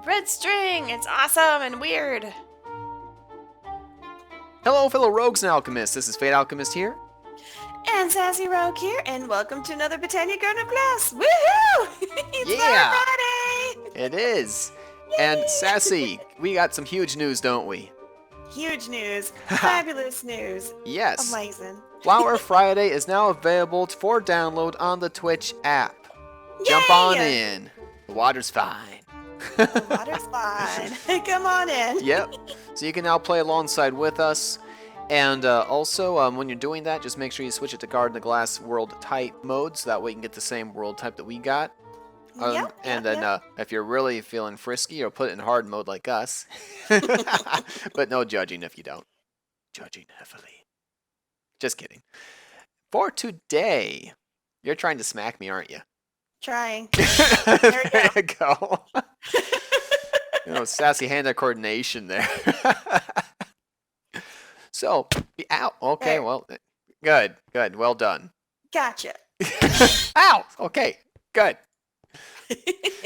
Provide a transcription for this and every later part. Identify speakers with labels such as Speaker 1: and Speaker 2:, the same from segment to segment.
Speaker 1: Red string! It's awesome and weird.
Speaker 2: Hello, fellow rogues and alchemists. This is Fade Alchemist here.
Speaker 1: And Sassy Rogue here, and welcome to another Botania Grown-Up Class! Woohoo! It's Flower
Speaker 2: Yeah,
Speaker 1: Friday!
Speaker 2: it is. And
Speaker 1: Yay!
Speaker 2: Sassy, we got some huge news, don't we?
Speaker 1: Huge news. Fabulous news.
Speaker 2: Yes.
Speaker 1: Amazing.
Speaker 2: Flower Friday is now available for download on the Twitch app. Jump on
Speaker 1: Yay!
Speaker 2: in. The water's fine.
Speaker 1: The water's fine. Come on in.
Speaker 2: Yep. So you can now play alongside with us. And also, when you're doing that, just make sure you switch it to Guard in the Glass world type mode, so that way you can get the same world type that we got. And then if you're really feeling frisky, you'll put it in hard mode like us. But no judging if you don't. Judging heavily. Just kidding. For today, you're trying to smack me, aren't you?
Speaker 1: Trying.
Speaker 2: There you go. Sassy hand-eye coordination there. So, ow. Okay,
Speaker 1: There.
Speaker 2: well, good. Well done.
Speaker 1: Gotcha.
Speaker 2: Ow. Okay, good.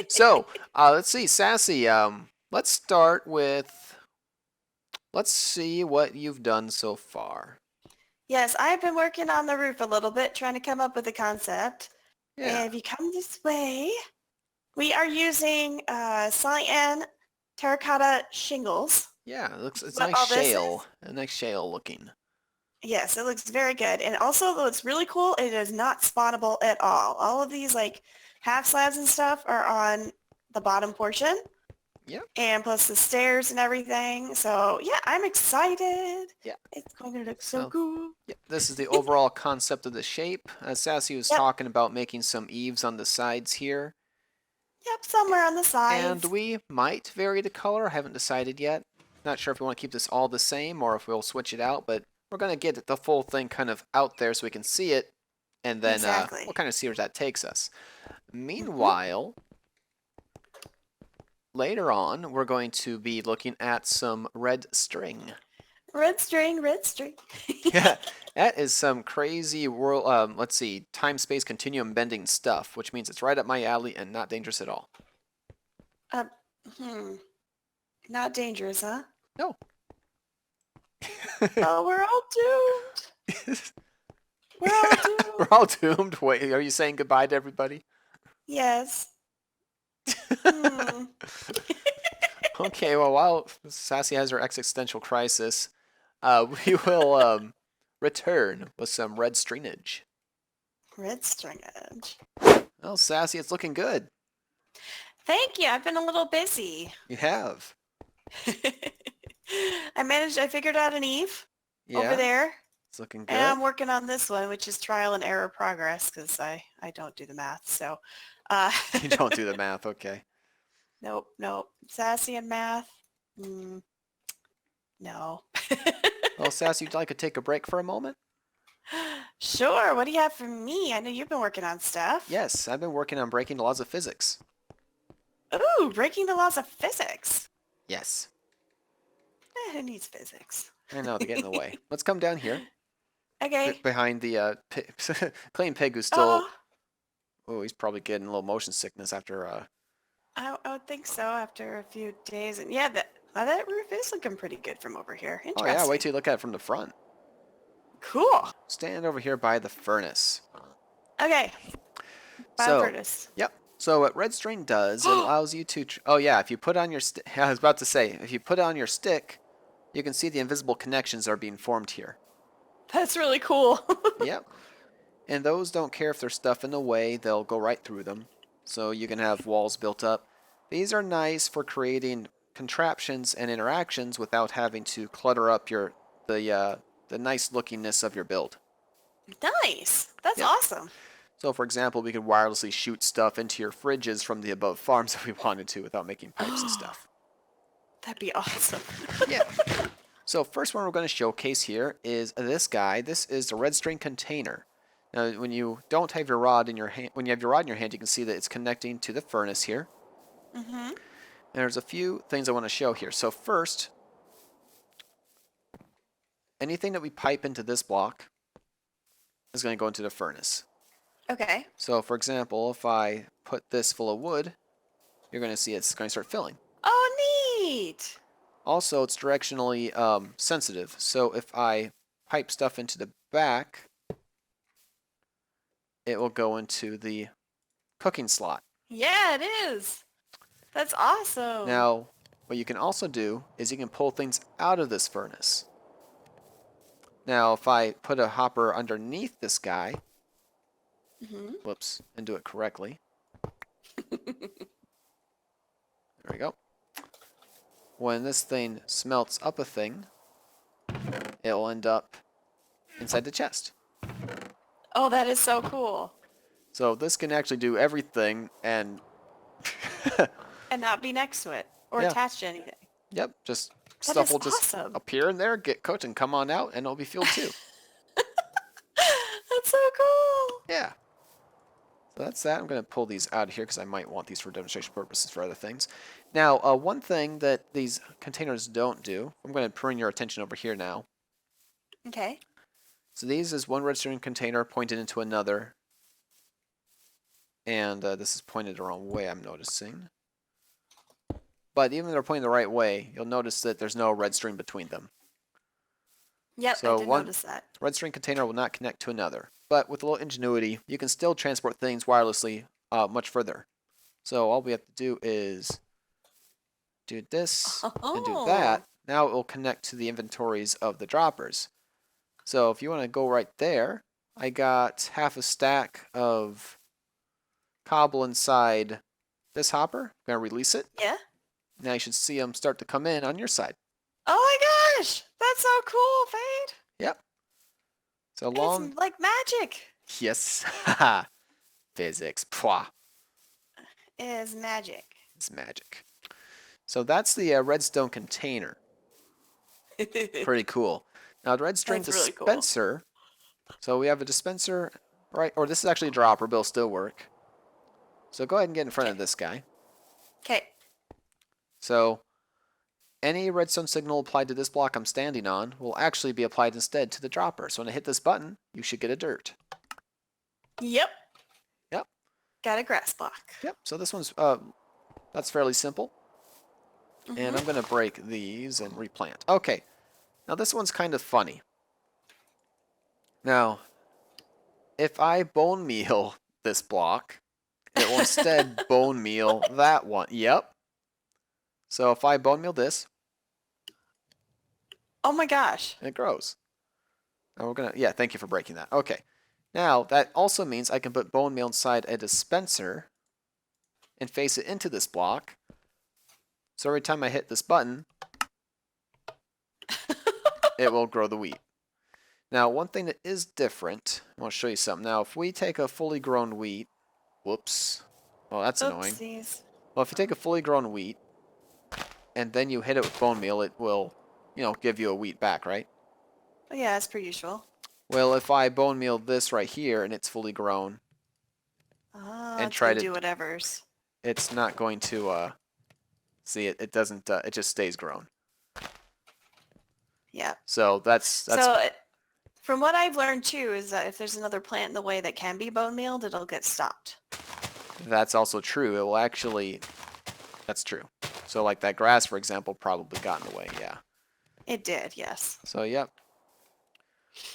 Speaker 2: So, let's see, Sassy. Let's start with. Let's see what you've done so far.
Speaker 1: Yes, I've been working on the roof a little bit, trying to come up with a concept.
Speaker 2: Yeah.
Speaker 1: And if you come this way, we are using cyan terracotta shingles.
Speaker 2: Yeah, it's
Speaker 1: What
Speaker 2: nice
Speaker 1: all this
Speaker 2: shale. A nice shale looking.
Speaker 1: Yes, it looks very good. And also, what's really cool, it is not spawnable at all. All of these like half slabs and stuff are on the bottom portion.
Speaker 2: Yep.
Speaker 1: And plus the stairs and everything. So yeah, I'm excited.
Speaker 2: Yeah.
Speaker 1: It's going to look so cool.
Speaker 2: Yeah, this is the overall concept of the shape. Sassy was talking about making some eaves on the sides here.
Speaker 1: Yep, somewhere on the sides.
Speaker 2: And we might vary the color. I haven't decided yet. Not sure if we want to keep this all the same or if we'll switch it out, but we're going to get the full thing kind of out there so we can see it, and then we'll kind of see where that takes us. Meanwhile, later on, we're going to be looking at some red string.
Speaker 1: Red string, red string.
Speaker 2: Yeah, that is some crazy world, let's see, time-space continuum bending stuff, which means it's right up my alley and not dangerous at all.
Speaker 1: Not dangerous, huh?
Speaker 2: No.
Speaker 1: Oh, we're all doomed. We're all doomed.
Speaker 2: We're all doomed? Wait, are you saying goodbye to everybody?
Speaker 1: Yes.
Speaker 2: Okay, well, while Sassy has her existential crisis, we will return with some red stringage.
Speaker 1: Red stringage.
Speaker 2: Well, Sassy, it's looking good.
Speaker 1: Thank you. I've been a little busy.
Speaker 2: You have.
Speaker 1: I figured out an Eve over there.
Speaker 2: It's looking good.
Speaker 1: And I'm working on this one, which is trial and error progress, because I don't do the math. So,
Speaker 2: You don't do the math, okay.
Speaker 1: Nope. Sassy and math? No.
Speaker 2: Well, Sassy, you'd like to take a break for a moment?
Speaker 1: Sure. What do you have for me? I know you've been working on stuff.
Speaker 2: Yes, I've been working on breaking the laws of physics.
Speaker 1: Ooh, breaking the laws of physics.
Speaker 2: Yes.
Speaker 1: Who needs physics?
Speaker 2: I know, they get in the way. Let's come down here.
Speaker 1: Okay.
Speaker 2: Behind the Clean Pig, who's still... Oh, he's probably getting a little motion sickness after...
Speaker 1: I would think so after a few days. And yeah, that roof is looking pretty good from over here.
Speaker 2: Oh yeah, wait till you look at it from the front.
Speaker 1: Cool.
Speaker 2: Stand over here by the furnace.
Speaker 1: Okay. By the furnace.
Speaker 2: Yep. So what red string does, it allows you to... Oh yeah, if you put on your stick... I was about to say, if you put on your stick, you can see the invisible connections are being formed here.
Speaker 1: That's really cool.
Speaker 2: Yep. And those don't care if there's stuff in the way, they'll go right through them. So you can have walls built up. These are nice for creating contraptions and interactions without having to clutter up the nice lookingness of your build.
Speaker 1: Nice. That's awesome.
Speaker 2: So for example, we could wirelessly shoot stuff into your fridges from the above farms if we wanted to without making pipes and stuff.
Speaker 1: That'd be awesome.
Speaker 2: Yeah. So first one we're going to showcase here is this guy. This is the red string container. Now, when you don't have your rod in your hand, when you have your rod in your hand, you can see that it's connecting to the furnace here. And there's a few things I want to show here. So first, anything that we pipe into this block is going to go into the furnace.
Speaker 1: Okay.
Speaker 2: So, for example, if I put this full of wood, you're going to see it's going to start filling.
Speaker 1: neat.
Speaker 2: Also, it's directionally sensitive. So if I pipe stuff into the back, it will go into the cooking slot.
Speaker 1: Yeah, it is. That's awesome.
Speaker 2: Now, what you can also do is you can pull things out of this furnace. Now, if I put a hopper underneath this guy, whoops, and do it correctly. There we go. When this thing smelts up a thing, it will end up inside the chest.
Speaker 1: Oh, that is so cool.
Speaker 2: So this can actually do everything and
Speaker 1: And not be next to it or
Speaker 2: yeah,
Speaker 1: attached to anything.
Speaker 2: yep, just
Speaker 1: That
Speaker 2: stuff
Speaker 1: is
Speaker 2: will just
Speaker 1: awesome.
Speaker 2: appear in there, get cooked, and come on out, and it'll be fueled too.
Speaker 1: That's so cool.
Speaker 2: Yeah. So that's that. I'm going to pull these out of here because I might want these for demonstration purposes for other things. Now, one thing that these containers don't do, I'm going to bring your attention over here now.
Speaker 1: Okay.
Speaker 2: So these is one redstone container pointed into another. And this is pointed the wrong way, I'm noticing. But even if they're pointing the right way, you'll notice that there's no red string between them.
Speaker 1: Yep,
Speaker 2: So
Speaker 1: I did
Speaker 2: one
Speaker 1: notice that.
Speaker 2: red string container will not connect to another. But with a little ingenuity, you can still transport things wirelessly much further. So all we have to do is do this and do that. Now it will connect to the inventories of the droppers. So if you want to go right there, I got half a stack of cobble inside this hopper. I'm going to release it.
Speaker 1: Yeah.
Speaker 2: Now you should see them start to come in on your side.
Speaker 1: Oh my gosh, that's so cool, Fade.
Speaker 2: Yep. So long.
Speaker 1: It's like magic.
Speaker 2: Yes. Physics. Pwah.
Speaker 1: It is magic.
Speaker 2: It's magic. So that's the redstone container. Pretty cool. Now the redstone dispenser. Really cool. So we have a dispenser, right? Or this is actually a dropper, but it'll still work. So go ahead and get in front of this guy.
Speaker 1: Okay.
Speaker 2: So any redstone signal applied to this block I'm standing on will actually be applied instead to the dropper. So when I hit this button, you should get a dirt.
Speaker 1: Yep.
Speaker 2: Yep.
Speaker 1: Got a grass block.
Speaker 2: Yep. So this one's that's fairly simple. And I'm going to break these and replant. Okay. Now this one's kind of funny. Now, if I bone meal this block, it will instead bone meal that one. Yep. So if I bone meal this,
Speaker 1: oh my gosh,
Speaker 2: it grows. Now we're gonna, yeah, thank you for breaking that. Okay. Now that also means I can put bone meal inside a dispenser and face it into this block. So every time I hit this button, it will grow the wheat. Now, one thing that is different, I want to show you something. Now, if we take a fully grown wheat, whoops, well, that's annoying. Well, if you take a fully grown wheat and then you hit it with bone meal, it will, you know, give you a wheat back, right?
Speaker 1: Yeah, as per usual.
Speaker 2: Well, if I bone meal this right here and it's fully grown,
Speaker 1: and try to do whatever's,
Speaker 2: it's not going to see it. It doesn't. It just stays grown.
Speaker 1: Yeah.
Speaker 2: So that's
Speaker 1: so. From what I've learned too is that if there's another plant in the way that can be bone mealed, it'll get stopped.
Speaker 2: That's also true. It will actually. That's true. So like that grass, for example, probably got in the way. Yeah.
Speaker 1: It did. Yes.
Speaker 2: So yep.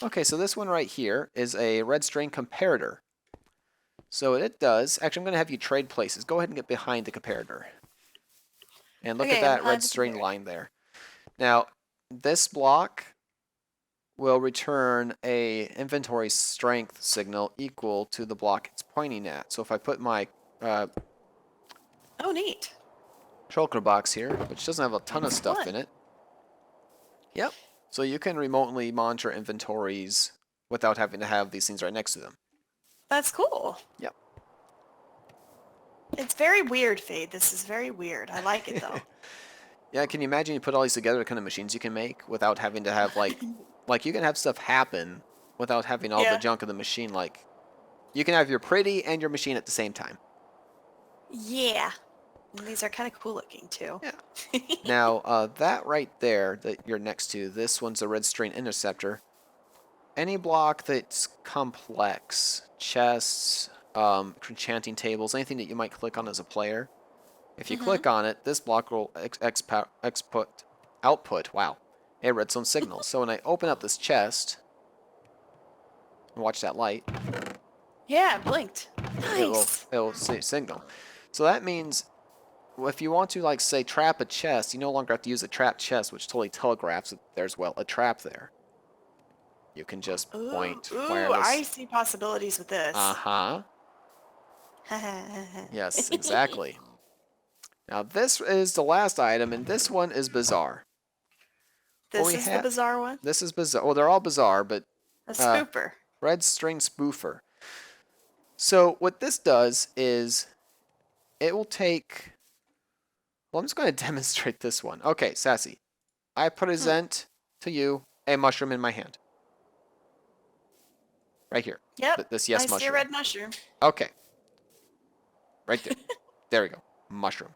Speaker 2: Okay, so this one right here is a red string comparator. So what it does, actually I'm going to have you trade places. Go ahead and get behind the comparator. And look at that red string line there. Now, this block will return a inventory strength signal equal to the block it's pointing at. So if I put my
Speaker 1: oh, neat.
Speaker 2: shulker box here, which doesn't have a ton of stuff in it. Yep. So you can remotely monitor inventories without having to have these things right next to them.
Speaker 1: That's cool.
Speaker 2: Yep.
Speaker 1: It's very weird, Fade. This is very weird. I like it, though.
Speaker 2: Yeah, can you imagine you put all these together, the kind of machines you can make without having to have, like you can have stuff happen without having all the junk of the machine. Like, you can have your pretty and your machine at the same time.
Speaker 1: Yeah. And these are kind of cool looking, too.
Speaker 2: Yeah. Now, that right there that you're next to, this one's a red string interceptor. Any block that's complex, chests, enchanting tables, anything that you might click on as a player, If you click on it, this block will output, wow, a redstone signal. So when I open up this chest, and watch that light,
Speaker 1: Yeah, it blinked.
Speaker 2: it
Speaker 1: Nice.
Speaker 2: will say signal. So that means if you want to, like, say, trap a chest, you no longer have to use a trap chest, which totally telegraphs that there's, well, a trap there. You can just point
Speaker 1: I
Speaker 2: wireless.
Speaker 1: see possibilities with this.
Speaker 2: Uh-huh. Yes, exactly. Now this is the last item, and this one is bizarre. What
Speaker 1: This
Speaker 2: we
Speaker 1: is the
Speaker 2: have,
Speaker 1: bizarre one?
Speaker 2: this is bizarre. Well, they're all bizarre, but
Speaker 1: A
Speaker 2: uh,
Speaker 1: spooper.
Speaker 2: red string spoofer. So what this does is it will take. Well, I'm just going to demonstrate this one. Okay, Sassy, I present to you a mushroom in my hand. Right here.
Speaker 1: Yep,
Speaker 2: This
Speaker 1: I
Speaker 2: yes
Speaker 1: see a
Speaker 2: mushroom.
Speaker 1: red mushroom.
Speaker 2: Okay, right there. There we go. Mushroom.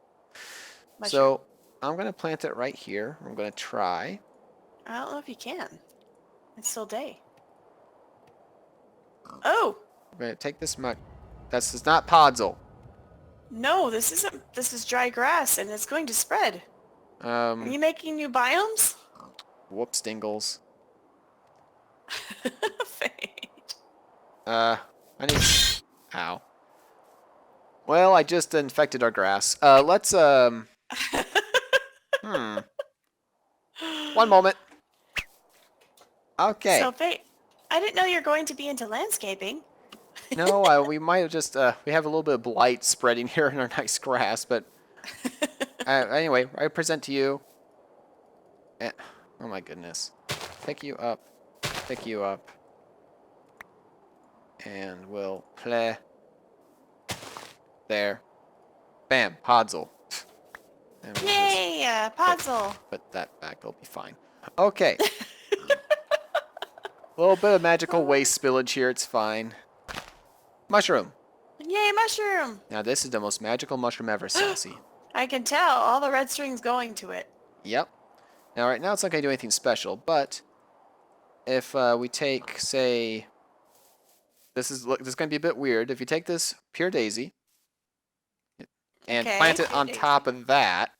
Speaker 1: Mushroom.
Speaker 2: So I'm going to plant it right here. I'm going to try.
Speaker 1: I don't know if you can. It's still day. Oh!
Speaker 2: I'm going to take this This is not podzol.
Speaker 1: No, this isn't. This is dry grass, and it's going to spread. Are you making new biomes?
Speaker 2: Whoops, dingles.
Speaker 1: Fade.
Speaker 2: I need. Ow. Well, I just infected our grass. Let's One moment. Okay.
Speaker 1: So, Fade, I didn't know you're going to be into landscaping.
Speaker 2: No, we might have just we have a little bit of blight spreading here in our nice grass, but anyway, I present to you. Oh my goodness. Pick you up. Pick you up. And we'll play. There. Bam. Podzol. And we'll
Speaker 1: Yay! Puzzle.
Speaker 2: put that back. It'll be fine. Okay. A little bit of magical waste spillage here. It's fine. Mushroom.
Speaker 1: Yay, mushroom!
Speaker 2: Now this is the most magical mushroom ever, Sassy.
Speaker 1: I can tell. All the red string's going to it.
Speaker 2: Yep. Now right now it's not going to do anything special, but if we take, say, this is going to be a bit weird. If you take this pure daisy and plant it on top of that.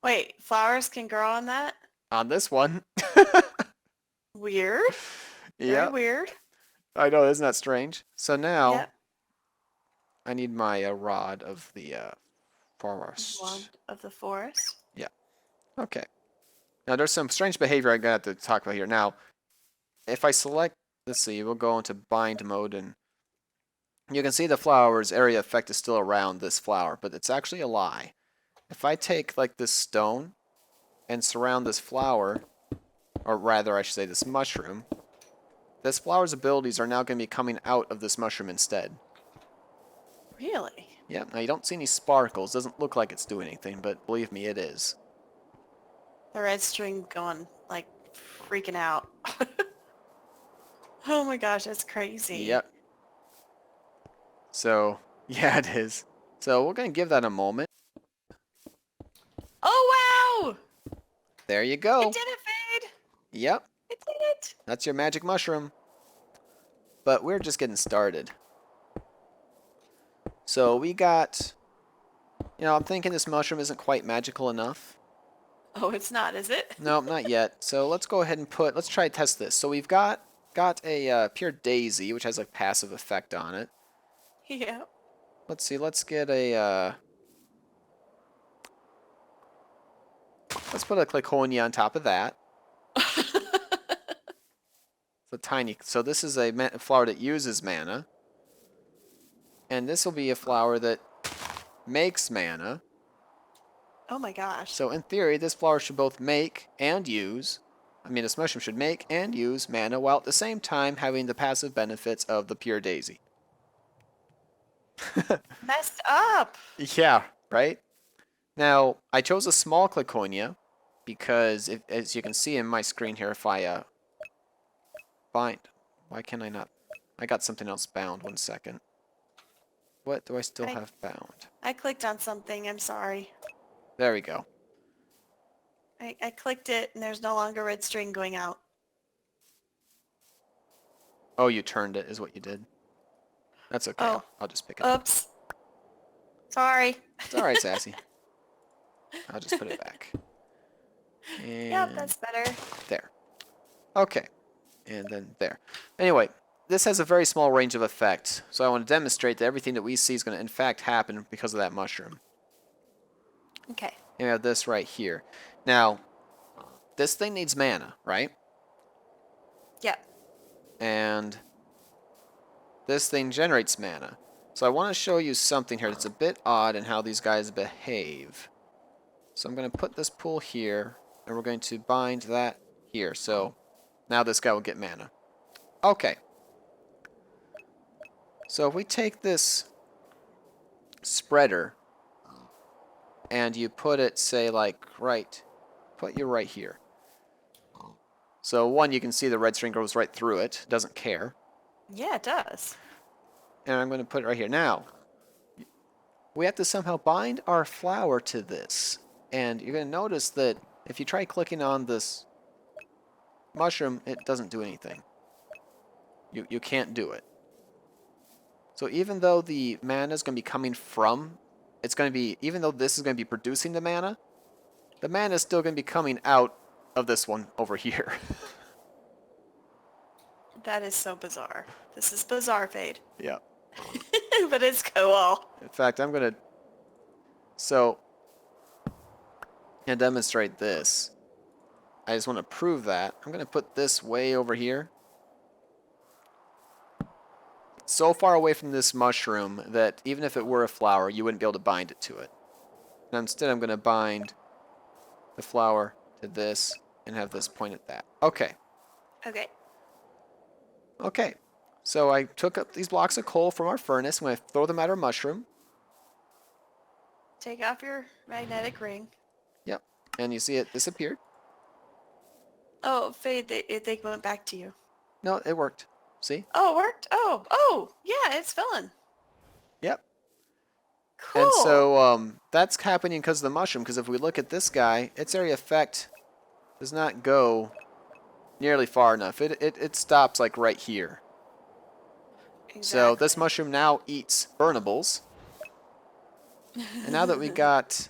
Speaker 1: Wait, flowers can grow on that?
Speaker 2: On this one.
Speaker 1: Weird. Very
Speaker 2: Yep.
Speaker 1: weird.
Speaker 2: I know, isn't that strange? So now
Speaker 1: Yep.
Speaker 2: I need my rod of the forest.
Speaker 1: Wand of the forest.
Speaker 2: Yeah. Okay. Now there's some strange behavior I'm going to have to talk about here. Now, if I select, let's see, we'll go into bind mode, and you can see the flower's area effect is still around this flower, but it's actually a lie. If I take like this stone and surround this flower, or rather I should say this mushroom, this flower's abilities are now going to be coming out of this mushroom instead.
Speaker 1: Really?
Speaker 2: Yeah, now you don't see any sparkles. Doesn't look like it's doing anything, but believe me, it is.
Speaker 1: The red string going, like, freaking out. Oh my gosh, that's crazy.
Speaker 2: Yep. So, yeah, it is. So we're going to give that a moment.
Speaker 1: Oh, wow!
Speaker 2: There you go.
Speaker 1: It did it, Fade!
Speaker 2: Yep.
Speaker 1: It did it!
Speaker 2: That's your magic mushroom. But we're just getting started. So we got, I'm thinking this mushroom isn't quite magical enough.
Speaker 1: Oh, it's not, is it?
Speaker 2: No, not yet. So let's go ahead and let's try to test this. So we've got a pure daisy, which has a passive effect on it.
Speaker 1: Yeah.
Speaker 2: Let's see, let's get a, let's put a cliconia on top of that. So this is a flower that uses mana. And this will be a flower that makes mana.
Speaker 1: Oh my gosh.
Speaker 2: So in theory, this flower should both make and use, this mushroom should make and use mana while at the same time having the passive benefits of the pure daisy.
Speaker 1: Messed up!
Speaker 2: Yeah, right? Now, I chose a small cliconia because, as you can see in my screen here, if I bind, why can I not? I got something else bound, 1 second. What do I still have bound?
Speaker 1: I clicked on something, I'm sorry.
Speaker 2: There we go.
Speaker 1: I clicked it and there's no longer red string going out.
Speaker 2: Oh, you turned it is what you did. That's okay.
Speaker 1: Oh.
Speaker 2: I'll just pick it up.
Speaker 1: Oops. Sorry.
Speaker 2: It's all right, Sassy. I'll just put it back. And
Speaker 1: Yep, that's better.
Speaker 2: there. Okay. And then there. Anyway, this has a very small range of effect, so I want to demonstrate that everything that we see is going to in fact happen because of that mushroom.
Speaker 1: Okay.
Speaker 2: And we have this right here. Now, this thing needs mana, right?
Speaker 1: Yep.
Speaker 2: And this thing generates mana. So I want to show you something here that's a bit odd in how these guys behave. So I'm going to put this pool here, and we're going to bind that here. So now this guy will get mana. Okay. So if we take this spreader and you put it, say, like put you right here. So one, you can see the red string goes right through it. Doesn't care.
Speaker 1: Yeah, it does.
Speaker 2: And I'm going to put it right here. Now, we have to somehow bind our flower to this. And you're going to notice that if you try clicking on this mushroom, it doesn't do anything. You can't do it. So even though the mana is going to be coming from, even though this is going to be producing the mana is still going to be coming out of this one over here.
Speaker 1: That is so bizarre. This is bizarre, Fade.
Speaker 2: Yeah.
Speaker 1: But it's cool.
Speaker 2: In fact, I'm going to... So, and demonstrate this. I just want to prove that. I'm going to put this way over here. So far away from this mushroom that even if it were a flower, you wouldn't be able to bind it to it. Now instead I'm going to bind the flower to this and have this point at that. Okay.
Speaker 1: Okay.
Speaker 2: Okay. So I took up these blocks of coal from our furnace. I'm going to throw them at our mushroom.
Speaker 1: Take off your magnetic ring.
Speaker 2: Yep. And you see it disappeared.
Speaker 1: Oh, Fade, they went back to you.
Speaker 2: No, it worked. See?
Speaker 1: Oh, it worked? Oh, yeah, it's filling.
Speaker 2: Yep.
Speaker 1: Cool.
Speaker 2: And so that's happening because of the mushroom. Because if we look at this guy, its area effect does not go nearly far enough. It stops like right here.
Speaker 1: Exactly.
Speaker 2: So this mushroom now eats burnables. And now that we got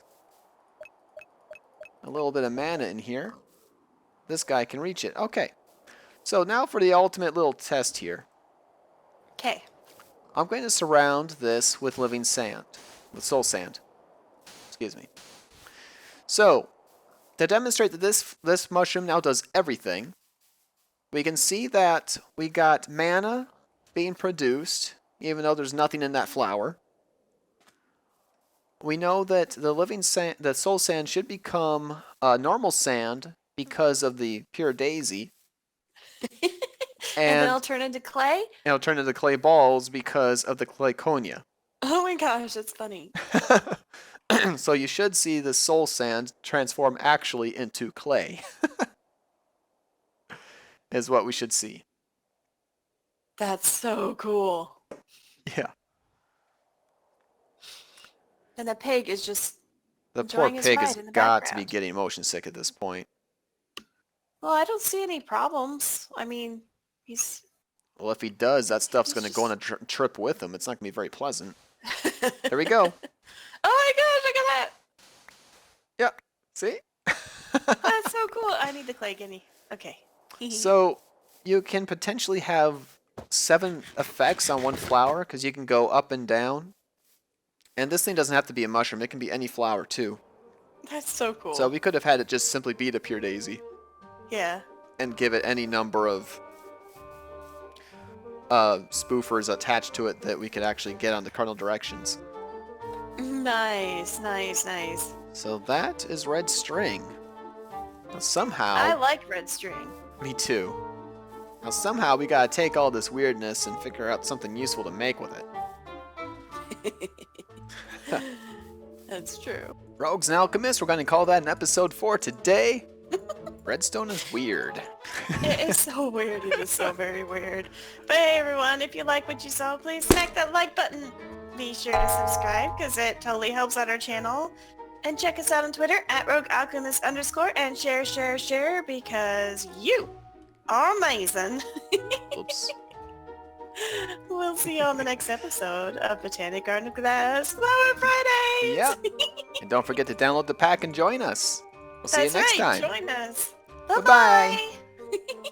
Speaker 2: a little bit of mana in here, this guy can reach it. Okay. So now for the ultimate little test here.
Speaker 1: Okay.
Speaker 2: I'm going to surround this with living sand. With soul sand. Excuse me. So, to demonstrate that this mushroom now does everything, we can see that we got mana being produced, even though there's nothing in that flower. We know that the living sand, the soul sand should become normal sand because of the pure daisy.
Speaker 1: And then it'll turn into clay?
Speaker 2: It'll turn into clay balls because of the clayconia.
Speaker 1: Oh my gosh, that's funny.
Speaker 2: So you should see the soul sand transform actually into clay. Is what we should see.
Speaker 1: That's so cool.
Speaker 2: Yeah.
Speaker 1: And the pig is just
Speaker 2: The poor
Speaker 1: enjoying his
Speaker 2: pig
Speaker 1: ride
Speaker 2: has
Speaker 1: in the
Speaker 2: got to be
Speaker 1: background.
Speaker 2: getting motion sick at this point.
Speaker 1: Well, I don't see any problems. I mean, he's...
Speaker 2: Well, if he does, that stuff's going to go on a trip with him. It's not going to be very pleasant. There we go.
Speaker 1: Oh my gosh, look at that!
Speaker 2: Yep. See?
Speaker 1: That's so cool. I need the clay guinea. Okay.
Speaker 2: So you can potentially have 7 effects on one flower because you can go up and down. And this thing doesn't have to be a mushroom. It can be any flower too.
Speaker 1: That's so cool.
Speaker 2: So we could have had it just simply be the pure daisy.
Speaker 1: Yeah.
Speaker 2: And give it any number of spoofers attached to it that we could actually get on the cardinal directions.
Speaker 1: Nice, nice, nice.
Speaker 2: So that is red string. Now somehow...
Speaker 1: I like red string.
Speaker 2: Me too. Now somehow we gotta take all this weirdness and figure out something useful to make with it.
Speaker 1: That's true.
Speaker 2: Rogues and Alchemists, we're gonna call that an episode for today. Redstone is weird.
Speaker 1: It is so weird. It is so very weird. But hey everyone, if you like what you saw, please smack that like button. Be sure to subscribe because it totally helps out our channel. And check us out on Twitter at RogueAlchemist_ and share because you are amazing.
Speaker 2: Oops.
Speaker 1: We'll see you on the next episode of Botanic Garden of Glass Flower Fridays.
Speaker 2: Yep. And don't forget to download the pack and join us. We'll see you
Speaker 1: That's
Speaker 2: next
Speaker 1: right.
Speaker 2: time.
Speaker 1: Join us.
Speaker 2: Bye-bye.
Speaker 1: Bye-bye.